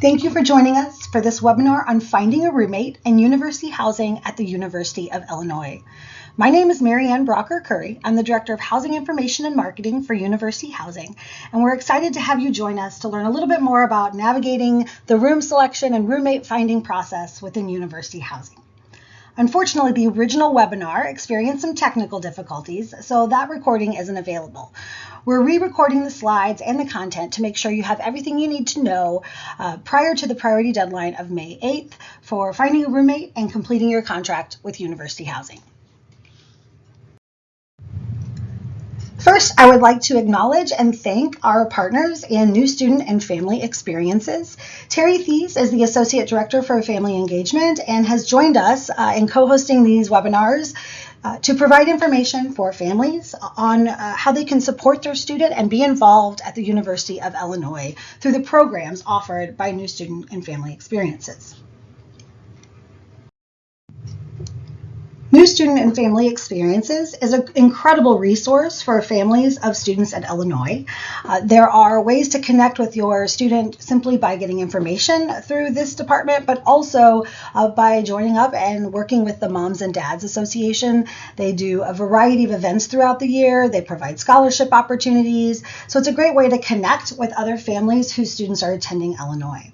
Thank you for joining us for this webinar on finding a roommate and university housing at the University of Illinois. My name is Marianne Brocker-Curry. I'm the Director of Housing Information and Marketing for University Housing, and we're excited to have you join us to learn a little bit more about navigating the room selection and roommate finding process within university housing. Unfortunately, the original webinar experienced some technical difficulties, so that recording isn't available. We're re-recording the slides and the content to make sure you have everything you need to know prior to the priority deadline of May 8th for finding a roommate and completing your contract with University Housing. First, I would like to acknowledge and thank our partners in New Student and Family Experiences. Terry Thies is the Associate Director for Family Engagement and has joined us in co-hosting these webinars to provide information for families on how they can support their student and be involved at the University of Illinois through the programs offered by New Student and Family Experiences. New Student and Family Experiences is an incredible resource for families of students at Illinois. There are ways to connect with your student simply by getting information through this department, but also by joining up and working with the Moms and Dads Association. They do a variety of events throughout the year. They provide scholarship opportunities. So it's a great way to connect with other families whose students are attending Illinois.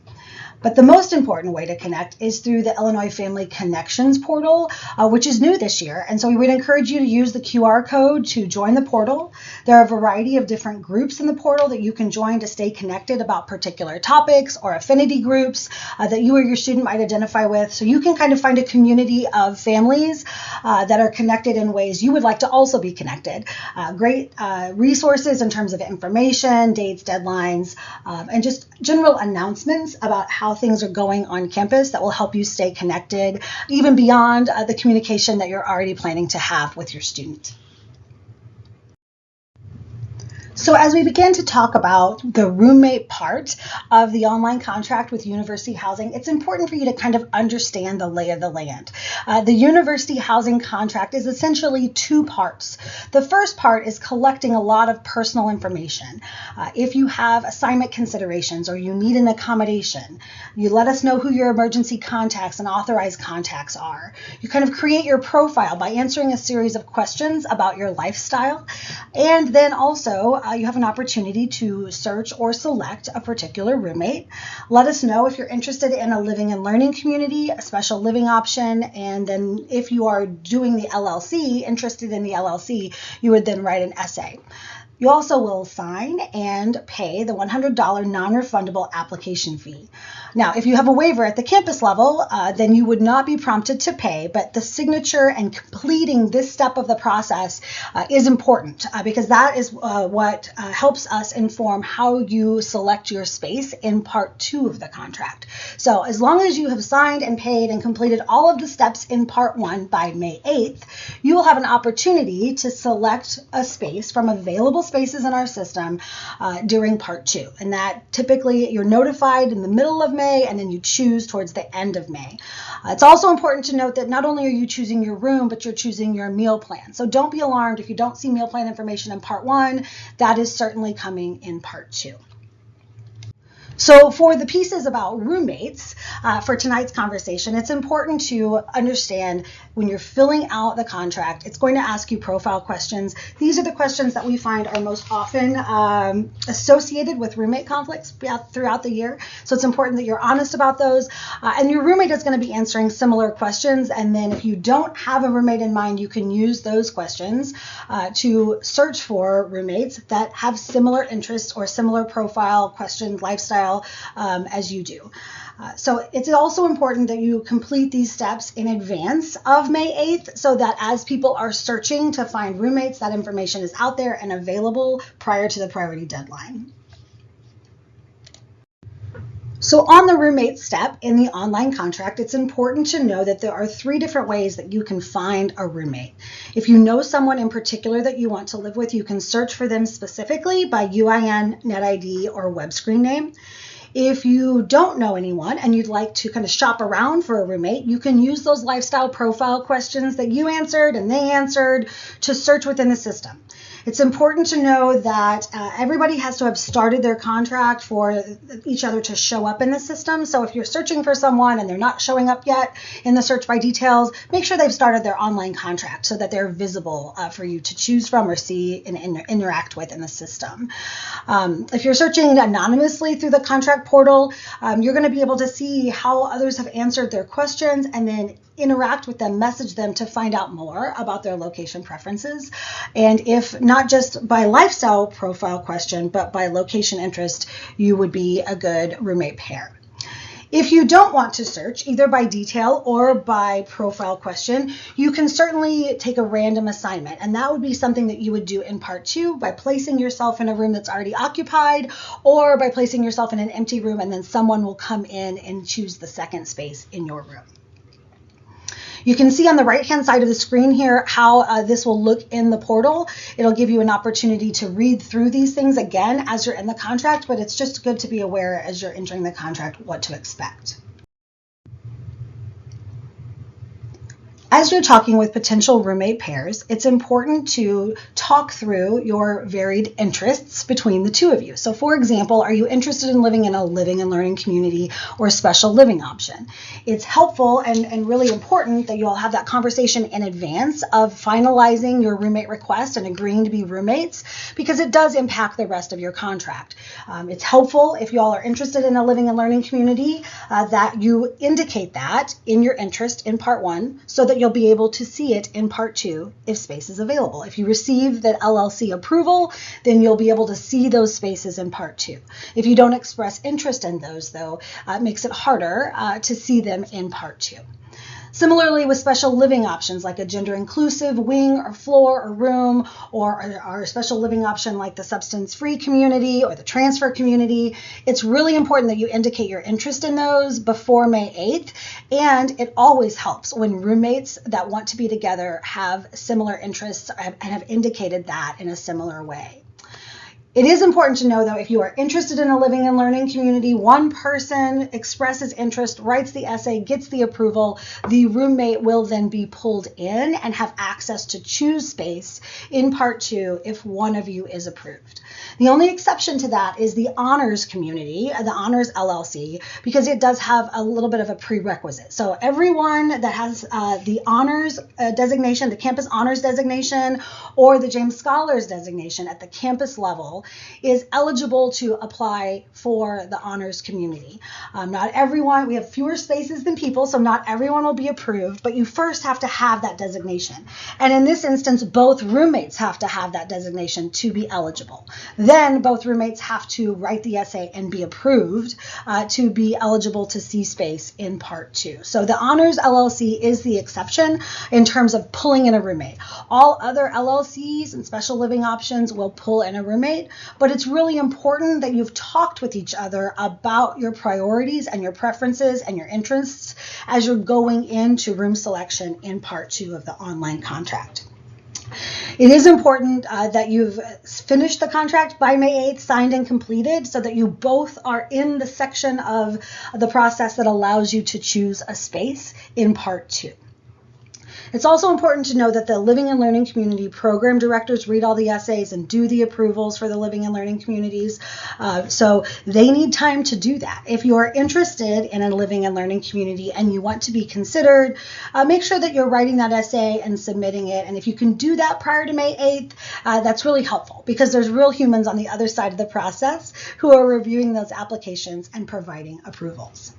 But the most important way to connect is through the Illinois Family Connections portal, which is new this year. And so we would encourage you to use the QR code to join the portal. There are a variety of different groups in the portal that you can join to stay connected about particular topics or affinity groups that you or your student might identify with. So you can kind of find a community of families that are connected in ways you would like to also be connected. Great resources in terms of information, dates, deadlines, and just general announcements about how things are going on campus that will help you stay connected, even beyond the communication that you're already planning to have with your student. So as we begin to talk about the roommate part of the online contract with University Housing, it's important for you to kind of understand the lay of the land. The University Housing contract is essentially two parts. The first part is collecting a lot of personal information. If you have assignment considerations or you need an accommodation, you let us know who your emergency contacts and authorized contacts are. You kind of create your profile by answering a series of questions about your lifestyle, and then also you have an opportunity to search or select a particular roommate. Let us know if you're interested in a living and learning community, a special living option, and then if you are doing the LLC, interested in the LLC, you would then write an essay. You also will sign and pay the $100 non-refundable application fee. Now, if you have a waiver at the campus level, then you would not be prompted to pay, but the signature and completing this step of the process is important because that is what helps us inform how you select your space in part 2 of the contract. So as long as you have signed and paid and completed all of the steps in part 1 by May 8th, you will have an opportunity to select a space from available spaces in our system during part 2. And that typically you're notified in the middle of May and then you choose towards the end of May. It's also important to note that not only are you choosing your room, but you're choosing your meal plan. So don't be alarmed if you don't see meal plan information in part 1. That is certainly coming in part 2. So for the pieces about roommates for tonight's conversation, it's important to understand when you're filling out the contract, it's going to ask you profile questions. These are the questions that we find are most often associated with roommate conflicts throughout the year. So it's important that you're honest about those. And your roommate is going to be answering similar questions. And then if you don't have a roommate in mind, you can use those questions to search for roommates that have similar interests or similar profile, questions, lifestyle, as you do. So it's also important that you complete these steps in advance of May 8th so that as people are searching to find roommates, that information is out there and available prior to the priority deadline. So on the roommate step in the online contract, it's important to know that there are 3 different ways that you can find a roommate. If you know someone in particular that you want to live with, you can search for them specifically by UIN, NetID, or web screen name. If you don't know anyone and you'd like to kind of shop around for a roommate, you can use those lifestyle profile questions that you answered and they answered to search within the system. It's important to know that everybody has to have started their contract for each other to show up in the system. So if you're searching for someone and they're not showing up yet in the search by details, make sure they've started their online contract so that they're visible for you to choose from or see and interact with in the system. If you're searching anonymously through the contract portal, you're going to be able to see how others have answered their questions and then interact with them, message them to find out more about their location preferences. And if not just by lifestyle profile question, but by location interest, you would be a good roommate pair. If you don't want to search either by detail or by profile question, you can certainly take a random assignment. And that would be something that you would do in part 2 by placing yourself in a room that's already occupied or by placing yourself in an empty room, and then someone will come in and choose the second space in your room. You can see on the right-hand side of the screen here how this will look in the portal. It'll give you an opportunity to read through these things again as you're in the contract, but it's just good to be aware as you're entering the contract what to expect. As you're talking with potential roommate pairs, it's important to talk through your varied interests between the two of you. So for example, are you interested in living in a living and learning community or special living option? It's helpful and really important that you all have that conversation in advance of finalizing your roommate request and agreeing to be roommates, because it does impact the rest of your contract. It's helpful if you all are interested in a living and learning community that you indicate that in your interest in part 1 so that you'll be able to see it in part 2 if space is available. If you receive that LLC approval, then you'll be able to see those spaces in part 2. If you don't express interest in those, though, it makes it harder to see them in part 2. Similarly, with special living options like a gender-inclusive wing or floor or room, or our special living option like the substance-free community or the transfer community, it's really important that you indicate your interest in those before May 8th, and it always helps when roommates that want to be together have similar interests and have indicated that in a similar way. It is important to know, though, if you are interested in a living and learning community, one person expresses interest, writes the essay, gets the approval, the roommate will then be pulled in and have access to choose space in part 2 if one of you is approved. The only exception to that is the honors community, the honors LLC, because it does have a little bit of a prerequisite. So everyone that has the honors designation, the campus honors designation, or the James Scholars designation at the campus level is eligible to apply for the honors community. Not everyone, we have fewer spaces than people, so not everyone will be approved, but you first have to have that designation. And in this instance, both roommates have to have that designation to be eligible. Then both roommates have to write the essay and be approved to be eligible to see space in part 2. So the honors LLC is the exception in terms of pulling in a roommate. All other LLCs and special living options will pull in a roommate, but it's really important that you've talked with each other about your priorities and your preferences and your interests as you're going into room selection in part 2 of the online contract. It is important that you've finished the contract by May 8th, signed and completed, so that you both are in the section of the process that allows you to choose a space in part 2. It's also important to know that the Living and Learning Community program directors read all the essays and do the approvals for the living and learning communities. So they need time to do that. If you are interested in a living and learning community and you want to be considered, make sure that you're writing that essay and submitting it. And if you can do that prior to May 8th, that's really helpful because there's real humans on the other side of the process who are reviewing those applications and providing approvals.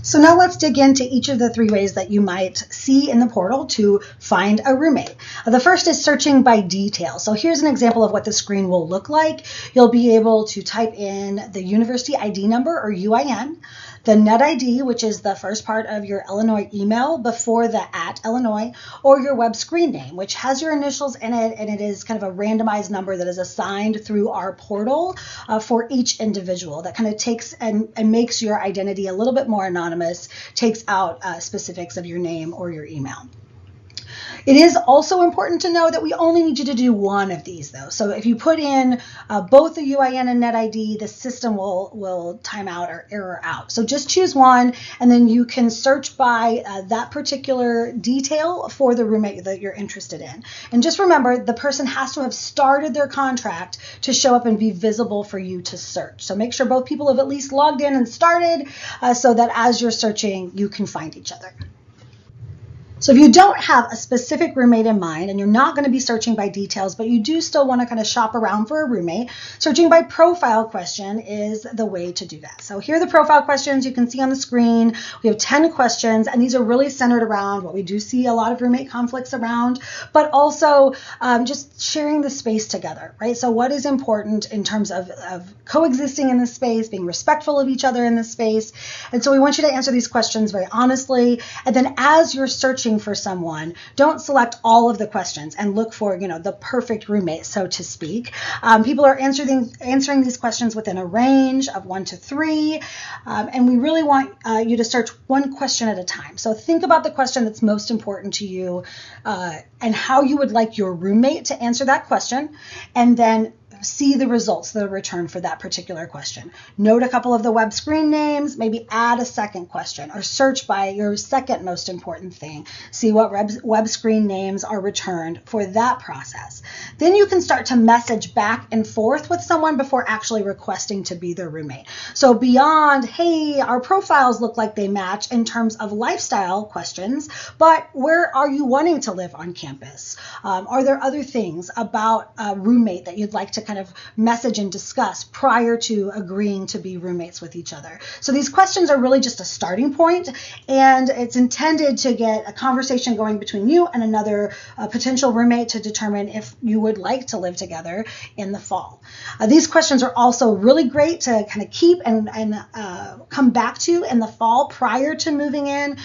So now let's dig into each of the 3 ways that you might see in the portal to find a roommate. The first is searching by detail. So here's an example of what the screen will look like. You'll be able to type in the university ID number or UIN, the net ID, which is the first part of your Illinois email before the @Illinois, or your web screen name, which has your initials in it, and it is kind of a randomized number that is assigned through our portal for each individual. That kind of takes and makes your identity a little bit more anonymous, takes out specifics of your name or your email. It is also important to know that we only need you to do one of these though. So if you put in both the UIN and NetID, the system will time out or error out. So just choose one, and then you can search by that particular detail for the roommate that you're interested in. And just remember, the person has to have started their contract to show up and be visible for you to search. So make sure both people have at least logged in and started so that as you're searching, you can find each other. So if you don't have a specific roommate in mind and you're not going to be searching by details, but you do still want to kind of shop around for a roommate, searching by profile question is the way to do that. So here are the profile questions you can see on the screen. We have 10 questions, and these are really centered around what we do see a lot of roommate conflicts around, but also just sharing the space together, right? So what is important in terms of coexisting in this space, being respectful of each other in this space. And so we want you to answer these questions very honestly. And then as you're searching for someone, don't select all of the questions and look for, the perfect roommate, so to speak. People are answering these questions within a range of 1 to 3, and we really want you to search one question at a time. So think about the question that's most important to you and how you would like your roommate to answer that question, and then see the results, the return for that particular question. Note a couple of the web screen names, maybe add a second question, or search by your second most important thing. See what web screen names are returned for that process. Then you can start to message back and forth with someone before actually requesting to be their roommate. So beyond, hey, our profiles look like they match in terms of lifestyle questions, but where are you wanting to live on campus? Are there other things about a roommate that you'd like to kind of message and discuss prior to agreeing to be roommates with each other? So these questions are really just a starting point, and it's intended to get a conversation going between you and another potential roommate to determine if you would like to live together in the fall. These questions are also really great to kind of keep and come back to in the fall prior to moving in,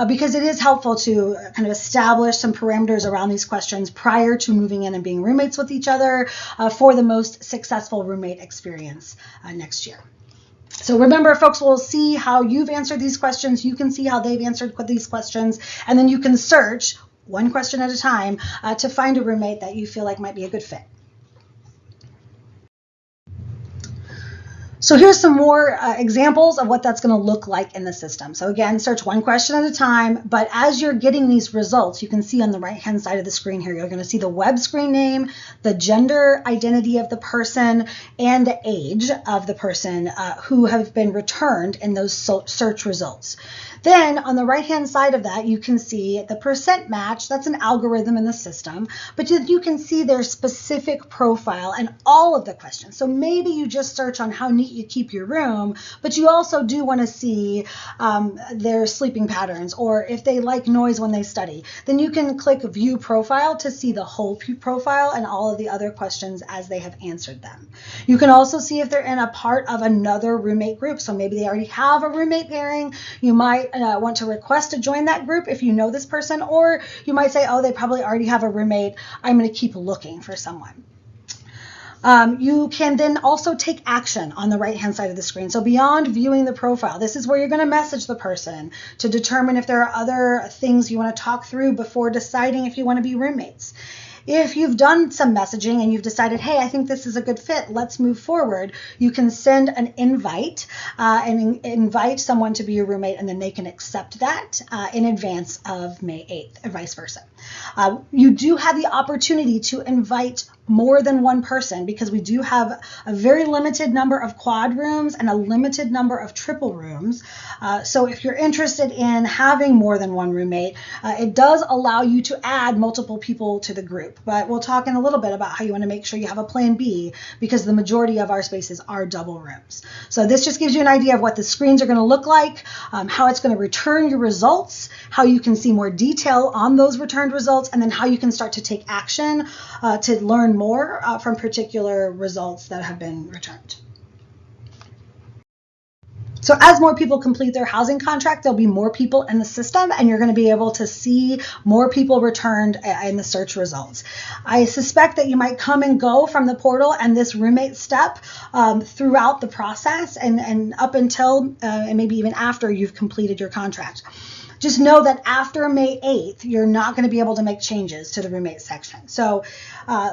because it is helpful to kind of establish some parameters around these questions prior to moving in and being roommates with each other for the most successful roommate experience next year. So remember, folks will see how you've answered these questions. You can see how they've answered these questions, and then you can search one question at a time to find a roommate that you feel like might be a good fit. So here's some more examples of what that's going to look like in the system. So again, search one question at a time, but as you're getting these results, you can see on the right-hand side of the screen here, you're going to see the web screen name, the gender identity of the person, and the age of the person who have been returned in those search results. Then on the right-hand side of that, you can see the percent match. That's an algorithm in the system, but you can see their specific profile and all of the questions. So maybe you just search on how neat you keep your room, but you also do want to see their sleeping patterns, or if they like noise when they study. Then you can click View Profile to see the whole profile and all of the other questions as they have answered them. You can also see if they're in a part of another roommate group. So maybe they already have a roommate pairing. You might want to request to join that group if you know this person, or you might say, oh, they probably already have a roommate. I'm going to keep looking for someone. You can then also take action on the right-hand side of the screen. So beyond viewing the profile, this is where you're going to message the person to determine if there are other things you want to talk through before deciding if you want to be roommates. If you've done some messaging and you've decided, hey, I think this is a good fit, let's move forward, you can send an invite and invite someone to be your roommate, and then they can accept that in advance of May 8th, or vice versa. You do have the opportunity to invite more than one person, because we do have a very limited number of quad rooms and a limited number of triple rooms. So if you're interested in having more than one roommate, it does allow you to add multiple people to the group. But we'll talk in a little bit about how you want to make sure you have a plan B, because the majority of our spaces are double rooms. So this just gives you an idea of what the screens are going to look like, how it's going to return your results, how you can see more detail on those returned results, and then how you can start to take action to learn more from particular results that have been returned. So as more people complete their housing contract, there'll be more people in the system, and you're going to be able to see more people returned in the search results. I suspect that you might come and go from the portal and this roommate step throughout the process and up until and maybe even after you've completed your contract. Just know that after May 8th, you're not going to be able to make changes to the roommate section. So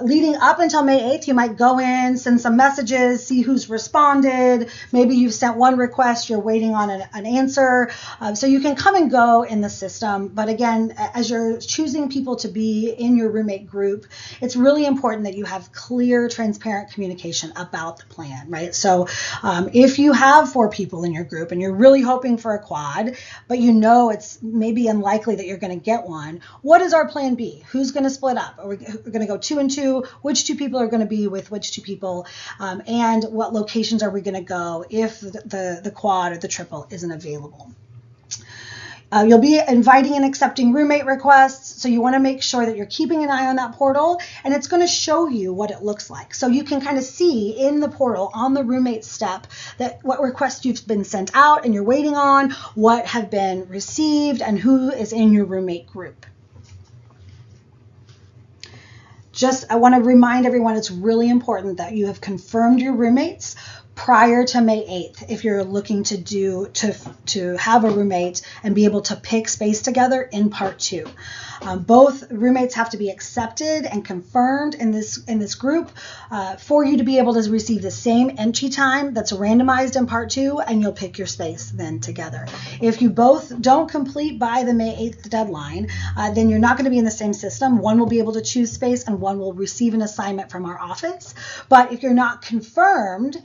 leading up until May 8th, you might go in, send some messages, see who's responded. Maybe you've sent one request, you're waiting on an answer. So you can come and go in the system. But again, as you're choosing people to be in your roommate group, it's really important that you have clear, transparent communication about the plan, right? So if you have 4 people in your group and you're really hoping for a quad, but you know it's maybe unlikely that you're going to get one, what is our plan B? Who's going to split up? Are we going to go 2 and 2? Which 2 people are going to be with which 2 people? And what locations are we going to go if the quad or the triple isn't available? You'll be inviting and accepting roommate requests, so you want to make sure that you're keeping an eye on that portal, and it's going to show you what it looks like. So you can kind of see in the portal on the roommate step that what requests you've been sent out and you're waiting on, what have been received, and who is in your roommate group. I want to remind everyone it's really important that you have confirmed your roommates prior to May 8th if you're looking to have a roommate and be able to pick space together in part 2. Both roommates have to be accepted and confirmed in this group for you to be able to receive the same entry time that's randomized in part 2, and you'll pick your space then together. If you both don't complete by the May 8th deadline, then you're not going to be in the same system. One will be able to choose space and one will receive an assignment from our office. But if you're not confirmed,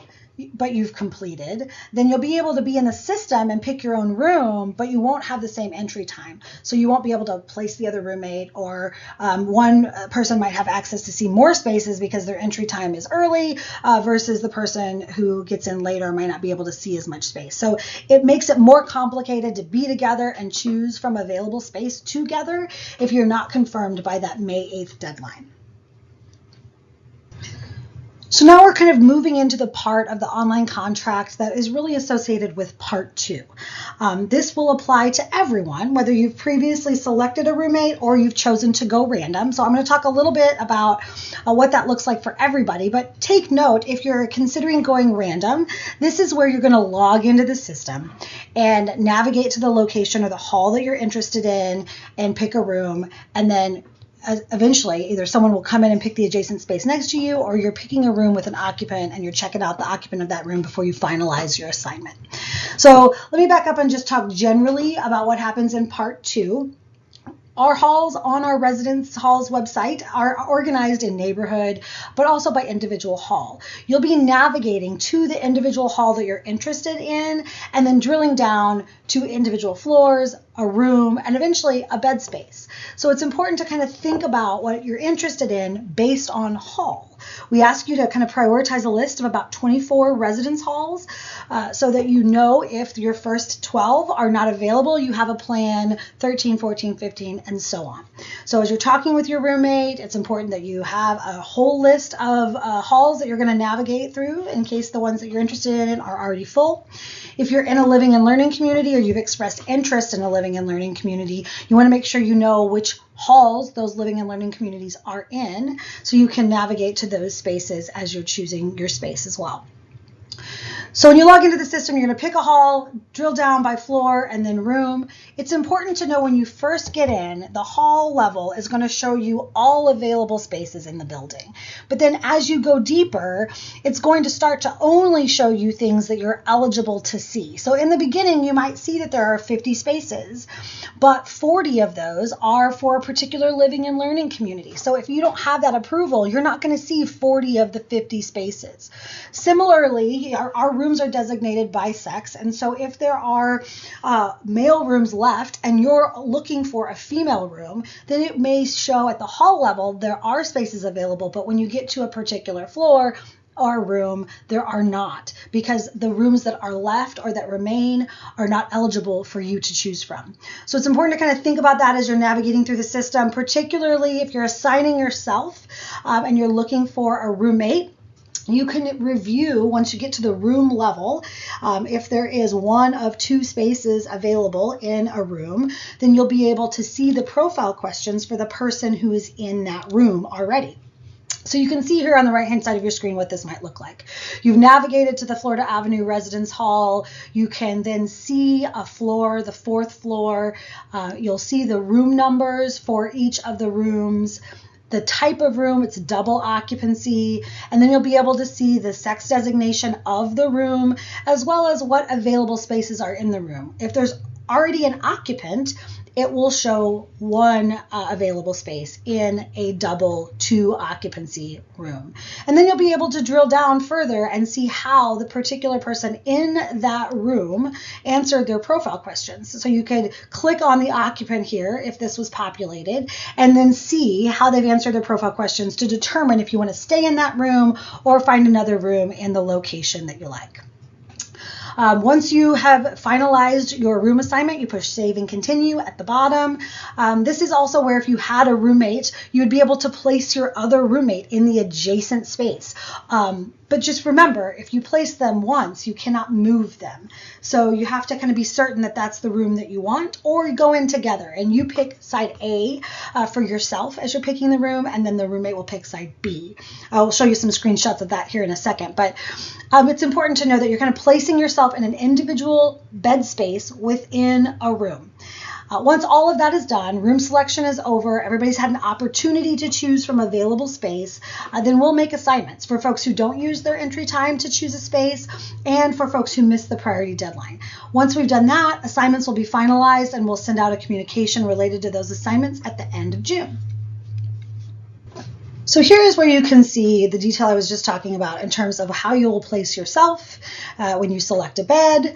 but you've completed, then you'll be able to be in the system and pick your own room, but you won't have the same entry time. So you won't be able to place the other roommate, or one person might have access to see more spaces because their entry time is early versus the person who gets in later might not be able to see as much space. So it makes it more complicated to be together and choose from available space together if you're not confirmed by that May 8th deadline. So now we're kind of moving into the part of the online contract that is really associated with part 2. This will apply to everyone, whether you've previously selected a roommate or you've chosen to go random. So I'm going to talk a little bit about what that looks like for everybody, but take note, if you're considering going random, this is where you're going to log into the system and navigate to the location or the hall that you're interested in and pick a room, and then eventually either someone will come in and pick the adjacent space next to you, or you're picking a room with an occupant and you're checking out the occupant of that room before you finalize your assignment. So let me back up and just talk generally about what happens in part 2. Our halls on our residence halls website are organized in neighborhood, but also by individual hall. You'll be navigating to the individual hall that you're interested in, and then drilling down to individual floors, a room, and eventually a bed space. So it's important to kind of think about what you're interested in based on hall. We ask you to kind of prioritize a list of about 24 residence halls so that you know if your first 12 are not available, you have a plan 13, 14, 15, and so on. So as you're talking with your roommate, it's important that you have a whole list of halls that you're going to navigate through in case the ones that you're interested in are already full. If you're in a living and learning community, or you've expressed interest in a living and learning community, you want to make sure you know which halls those living and learning communities are in, so you can navigate to those spaces as you're choosing your space as well. So when you log into the system, you're going to pick a hall, drill down by floor and then room. It's important to know when you first get in, the hall level is going to show you all available spaces in the building. But then as you go deeper, it's going to start to only show you things that you're eligible to see. So in the beginning, you might see that there are 50 spaces, but 40 of those are for a particular living and learning community. So if you don't have that approval, you're not going to see 40 of the 50 spaces. Similarly, our rooms are designated by sex, and so if there are male rooms left and you're looking for a female room, then it may show at the hall level there are spaces available, but when you get to a particular floor or room, there are not, because the rooms that are left or that remain are not eligible for you to choose from. So it's important to kind of think about that as you're navigating through the system, particularly if you're assigning yourself and you're looking for a roommate. You can review, once you get to the room level, if there is one of 2 spaces available in a room, then you'll be able to see the profile questions for the person who is in that room already. So you can see here on the right-hand side of your screen what this might look like. You've navigated to the Florida Avenue Residence Hall. You can then see a floor, the 4th floor. You'll see the room numbers for each of the rooms, the type of room, it's double occupancy, and then you'll be able to see the sex designation of the room, as well as what available spaces are in the room. If there's already an occupant, it will show one available space in a double 2 occupancy room. And then you'll be able to drill down further and see how the particular person in that room answered their profile questions. So you could click on the occupant here if this was populated, and then see how they've answered their profile questions to determine if you want to stay in that room or find another room in the location that you like. Once you have finalized your room assignment, you push save and continue at the bottom. This is also where if you had a roommate, you would be able to place your other roommate in the adjacent space. But just remember, if you place them once, you cannot move them. So you have to kind of be certain that that's the room that you want, or go in together and you pick side A for yourself as you're picking the room, and then the roommate will pick side B. I'll show you some screenshots of that here in a second, but it's important to know that you're kind of placing yourself in an individual bed space within a room. Once all of that is done, room selection is over, everybody's had an opportunity to choose from available space, then we'll make assignments for folks who don't use their entry time to choose a space and for folks who miss the priority deadline. Once we've done that, assignments will be finalized and we'll send out a communication related to those assignments at the end of June. So here is where you can see the detail I was just talking about in terms of how you'll place yourself when you select a bed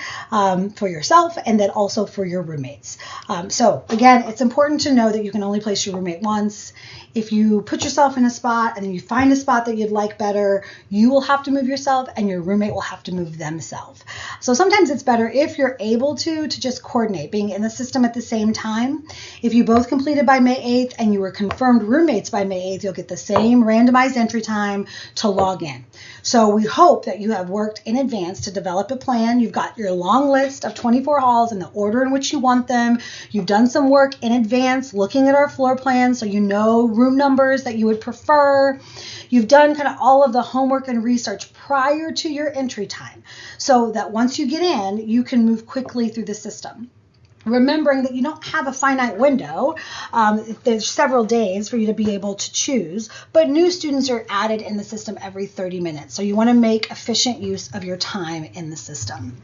for yourself, and then also for your roommates. So again, it's important to know that you can only place your roommate once. If you put yourself in a spot and then you find a spot that you'd like better, you will have to move yourself and your roommate will have to move themselves. So sometimes it's better if you're able to just coordinate being in the system at the same time. If you both completed by May 8th and you were confirmed roommates by May 8th, you'll get the same randomized entry time to log in. So we hope that you have worked in advance to develop a plan. You've got your long list of 24 halls in the order in which you want them. You've done some work in advance looking at our floor plan so you know room numbers that you would prefer. You've done kind of all of the homework and research prior to your entry time so that once you get in, you can move quickly through the system. Remembering that you don't have a finite window, there's several days for you to be able to choose, but new students are added in the system every 30 minutes. So you want to make efficient use of your time in the system.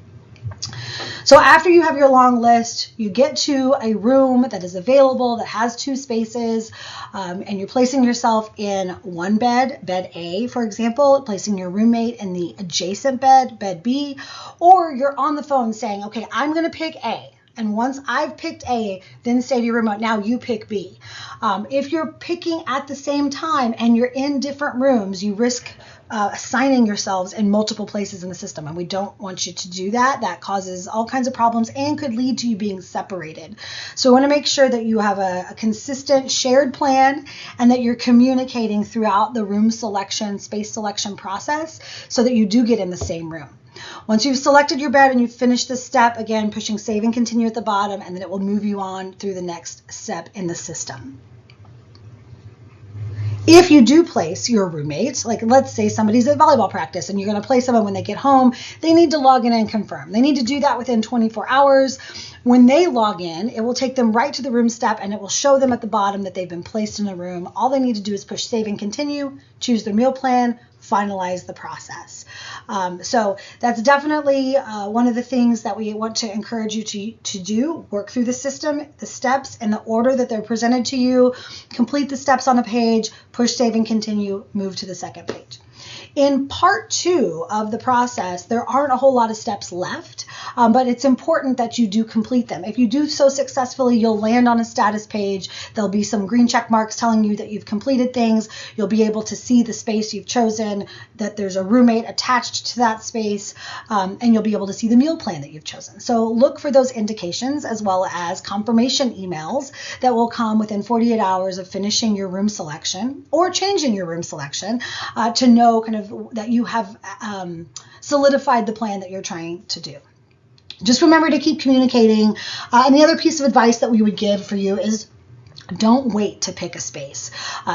So after you have your long list, you get to a room that is available, that has 2 spaces, and you're placing yourself in one bed, bed A, for example, placing your roommate in the adjacent bed, bed B, or you're on the phone saying, okay, I'm going to pick A. And once I've picked A, then say to your remote, now you pick B. If you're picking at the same time and you're in different rooms, you risk assigning yourselves in multiple places in the system. And we don't want you to do that. That causes all kinds of problems and could lead to you being separated. So we want to make sure that you have a consistent shared plan and that you're communicating throughout the room selection, space selection process so that you do get in the same room. Once you've selected your bed and you've finished this step, again, pushing save and continue at the bottom, and then it will move you on through the next step in the system. If you do place your roommates, like let's say somebody's at volleyball practice and you're going to place them, and when they get home, they need to log in and confirm. They need to do that within 24 hours. When they log in, it will take them right to the room step and it will show them at the bottom that they've been placed in a room. All they need to do is push save and continue, choose their meal plan, finalize the process. So that's definitely one of the things that we want to encourage you to do. Work through the system, the steps in the order that they're presented to you, complete the steps on a page, push save and continue, move to the second page. In part 2 of the process, there aren't a whole lot of steps left, but it's important that you do complete them. If you do so successfully, you'll land on a status page. There'll be some green check marks telling you that you've completed things. You'll be able to see the space you've chosen, that there's a roommate attached to that space, and you'll be able to see the meal plan that you've chosen. So look for those indications as well as confirmation emails that will come within 48 hours of finishing your room selection or changing your room selection to know kind of that you have solidified the plan that you're trying to do. Just remember to keep communicating. And the other piece of advice that we would give for you is Don't wait to pick a space.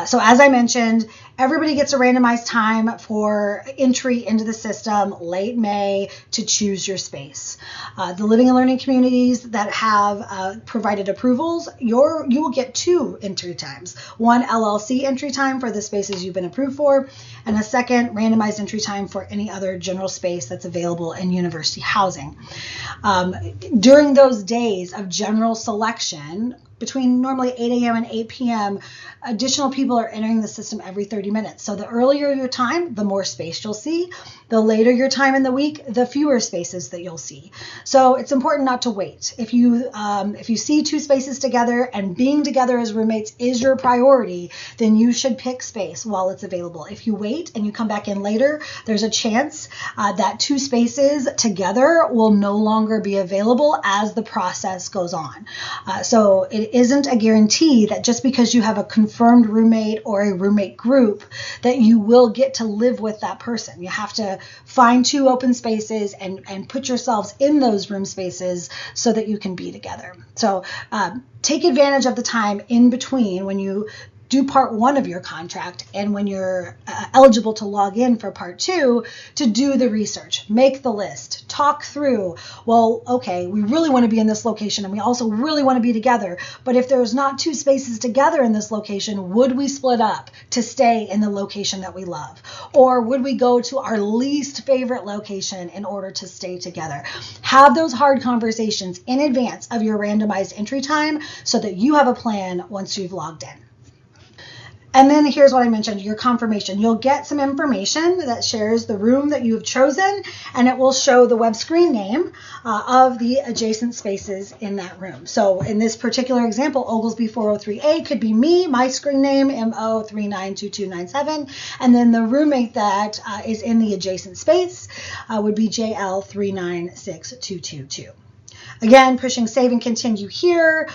So as I mentioned, everybody gets a randomized time for entry into the system late May to choose your space. The living and learning communities that have provided approvals, you will get 2 entry times. One LLC entry time for the spaces you've been approved for, and a second randomized entry time for any other general space that's available in university housing. During those days of general selection, between normally 8 a.m. and 8 p.m., additional people are entering the system every 30 minutes. So the earlier your time, the more space you'll see. The later your time in the week, the fewer spaces that you'll see. So it's important not to wait. If you see 2 spaces together and being together as roommates is your priority, then you should pick space while it's available. If you wait and you come back in later, there's a chance that 2 spaces together will no longer be available as the process goes on. So it isn't a guarantee that just because you have a confirmed roommate or a roommate group that you will get to live with that person. You have to find 2 open spaces and put yourselves in those room spaces so that you can be together. So take advantage of the time in between when you do part 1 of your contract and when you're eligible to log in for part 2 to do the research, make the list, talk through, well, okay, we really want to be in this location and we also really want to be together, but if there's not 2 spaces together in this location, would we split up to stay in the location that we love? Or would we go to our least favorite location in order to stay together? Have those hard conversations in advance of your randomized entry time so that you have a plan once you've logged in. And then here's what I mentioned, your confirmation. You'll get some information that shares the room that you have chosen, and it will show the web screen name of the adjacent spaces in that room. So in this particular example, Oglesby 403A could be me, my screen name, MO392297, and then the roommate that is in the adjacent space would be JL396222. Again, pushing save and continue here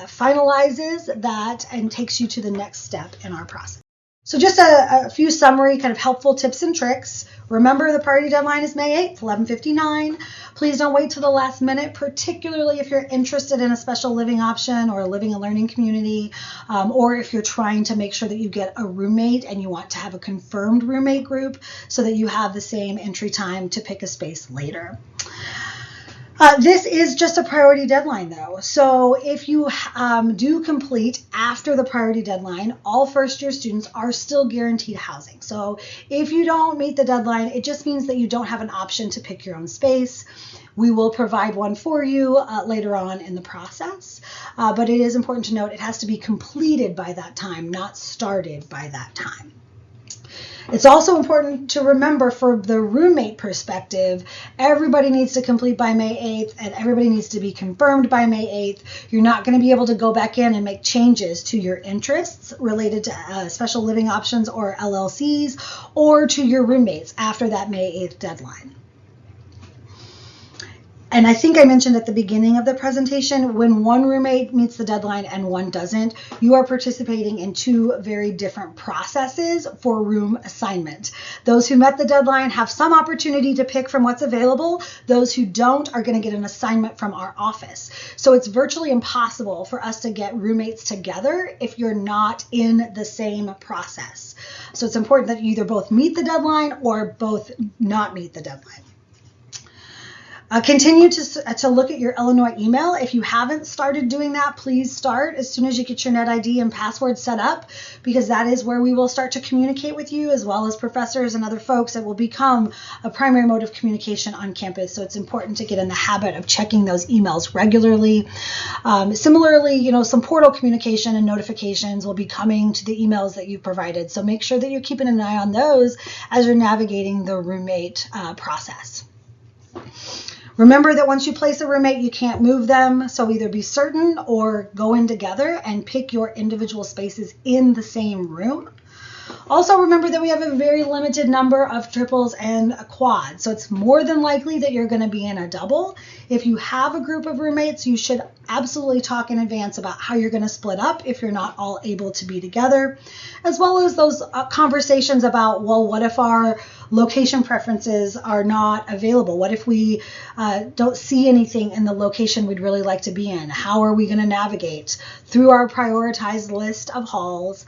finalizes that and takes you to the next step in our process. So just a few summary kind of helpful tips and tricks. Remember, the priority deadline is May 8th, 11:59. Please don't wait till the last minute, particularly if you're interested in a special living option or a living and learning community, or if you're trying to make sure that you get a roommate and you want to have a confirmed roommate group so that you have the same entry time to pick a space later. This is just a priority deadline, though. So if you do complete after the priority deadline, all first-year students are still guaranteed housing. So if you don't meet the deadline, it just means that you don't have an option to pick your own space. We will provide one for you later on in the process, but it is important to note it has to be completed by that time, not started by that time. It's also important to remember for the roommate perspective, everybody needs to complete by May 8th and everybody needs to be confirmed by May 8th. You're not going to be able to go back in and make changes to your interests related to special living options or LLCs or to your roommates after that May 8th deadline. And I think I mentioned at the beginning of the presentation, when one roommate meets the deadline and one doesn't, you are participating in 2 very different processes for room assignment. Those who met the deadline have some opportunity to pick from what's available. Those who don't are going to get an assignment from our office. So it's virtually impossible for us to get roommates together if you're not in the same process. So it's important that you either both meet the deadline or both not meet the deadline. Continue to look at your Illinois email. If you haven't started doing that, please start as soon as you get your NetID and password set up, because that is where we will start to communicate with you as well as professors and other folks. It will become a primary mode of communication on campus. So it's important to get in the habit of checking those emails regularly. Similarly, some portal communication and notifications will be coming to the emails that you provided. So make sure that you're keeping an eye on those as you're navigating the roommate process. Remember that once you place a roommate, you can't move them. So either be certain or go in together and pick your individual spaces in the same room. Also, remember that we have a very limited number of triples and quads, so it's more than likely that you're going to be in a double. If you have a group of roommates, you should absolutely talk in advance about how you're going to split up if you're not all able to be together, as well as those conversations about, well, what if our location preferences are not available? What if we don't see anything in the location we'd really like to be in? How are we going to navigate through our prioritized list of halls?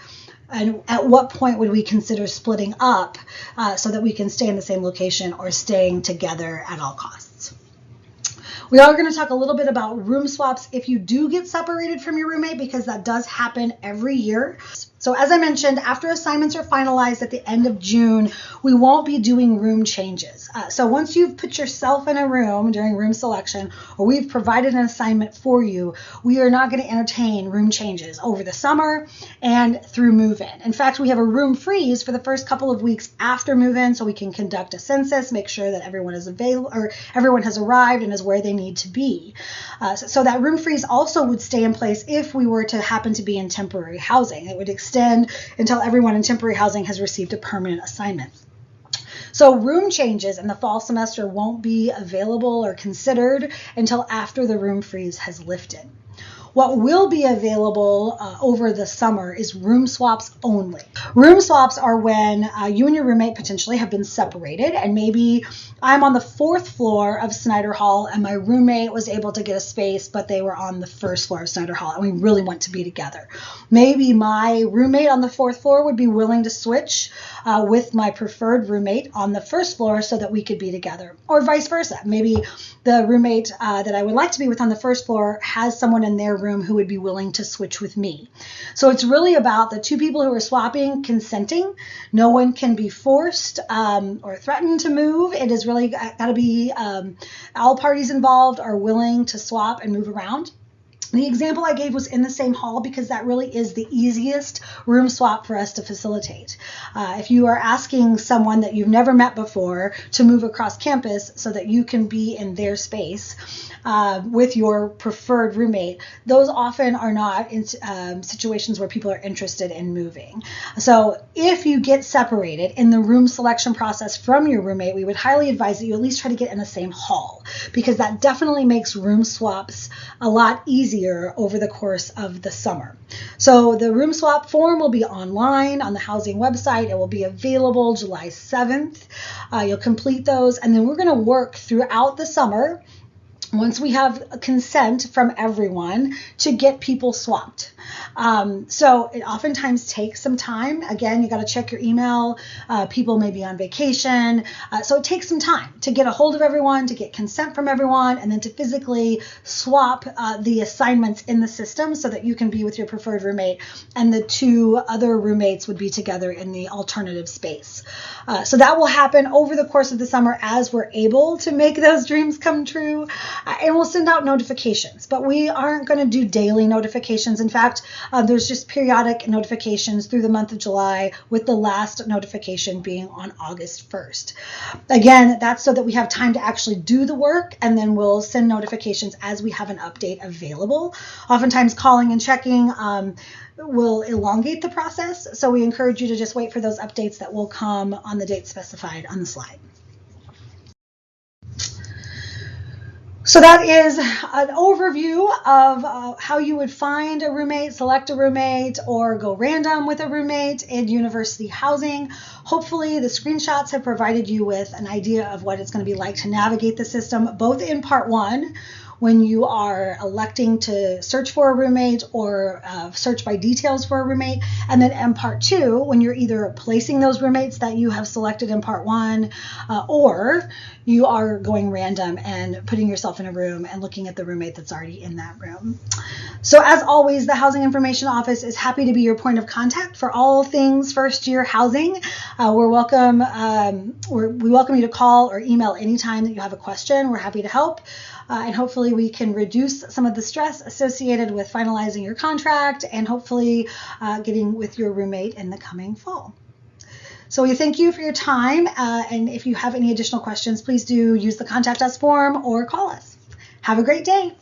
And at what point would we consider splitting up so that we can stay in the same location or staying together at all costs? We are going to talk a little bit about room swaps if you do get separated from your roommate, because that does happen every year. So as I mentioned, after assignments are finalized at the end of June, we won't be doing room changes. So once you've put yourself in a room during room selection, or we've provided an assignment for you, we are not going to entertain room changes over the summer and through move-in. In fact, we have a room freeze for the first couple of weeks after move-in, so we can conduct a census, make sure that everyone is available, or everyone has arrived and is where they need to be. So that room freeze also would stay in place if we were to happen to be in temporary housing. It would extend until everyone in temporary housing has received a permanent assignment. So room changes in the fall semester won't be available or considered until after the room freeze has lifted. What will be available over the summer is room swaps only. Room swaps are when you and your roommate potentially have been separated, and maybe I'm on the 4th floor of Snyder Hall and my roommate was able to get a space, but they were on the 1st floor of Snyder Hall and we really want to be together. Maybe my roommate on the 4th floor would be willing to switch with my preferred roommate on the 1st floor so that we could be together, or vice versa. Maybe the roommate that I would like to be with on the 1st floor has someone in their room who would be willing to switch with me. So it's really about the two people who are swapping consenting. No one can be forced or threatened to move. It is really got to be all parties involved are willing to swap and move around. The example I gave was in the same hall because that really is the easiest room swap for us to facilitate. If you are asking someone that you've never met before to move across campus so that you can be in their space with your preferred roommate, those often are not in situations where people are interested in moving. So if you get separated in the room selection process from your roommate, we would highly advise that you at least try to get in the same hall, because that definitely makes room swaps a lot easier over the course of the summer. So the room swap form will be online on the housing website. It will be available July 7th. You'll complete those, and then we're going to work throughout the summer, once we have consent from everyone, to get people swapped. So it oftentimes takes some time. Again, you got to check your email. People may be on vacation. So it takes some time to get a hold of everyone, to get consent from everyone, and then to physically swap the assignments in the system so that you can be with your preferred roommate and the two other roommates would be together in the alternative space. So that will happen over the course of the summer as we're able to make those dreams come true. And we'll send out notifications, but we aren't going to do daily notifications. In fact, there's just periodic notifications through the month of July, with the last notification being on August 1st. Again, that's so that we have time to actually do the work, and then we'll send notifications as we have an update available. Oftentimes calling and checking will elongate the process, so we encourage you to just wait for those updates that will come on the date specified on the slide. So that is an overview of how you would find a roommate, select a roommate, or go random with a roommate in university housing. Hopefully the screenshots have provided you with an idea of what it's going to be like to navigate the system, both in part one, when you are electing to search for a roommate or search by details for a roommate, and then in part two, when you're either placing those roommates that you have selected in part one, or you are going random and putting yourself in a room and looking at the roommate that's already in that room. So as always, the Housing Information Office is happy to be your point of contact for all things first year housing. We welcome you to call or email anytime that you have a question. We're happy to help. And hopefully we can reduce some of the stress associated with finalizing your contract and hopefully getting with your roommate in the coming fall. So we thank you for your time. And if you have any additional questions, please do use the Contact Us form or call us. Have a great day.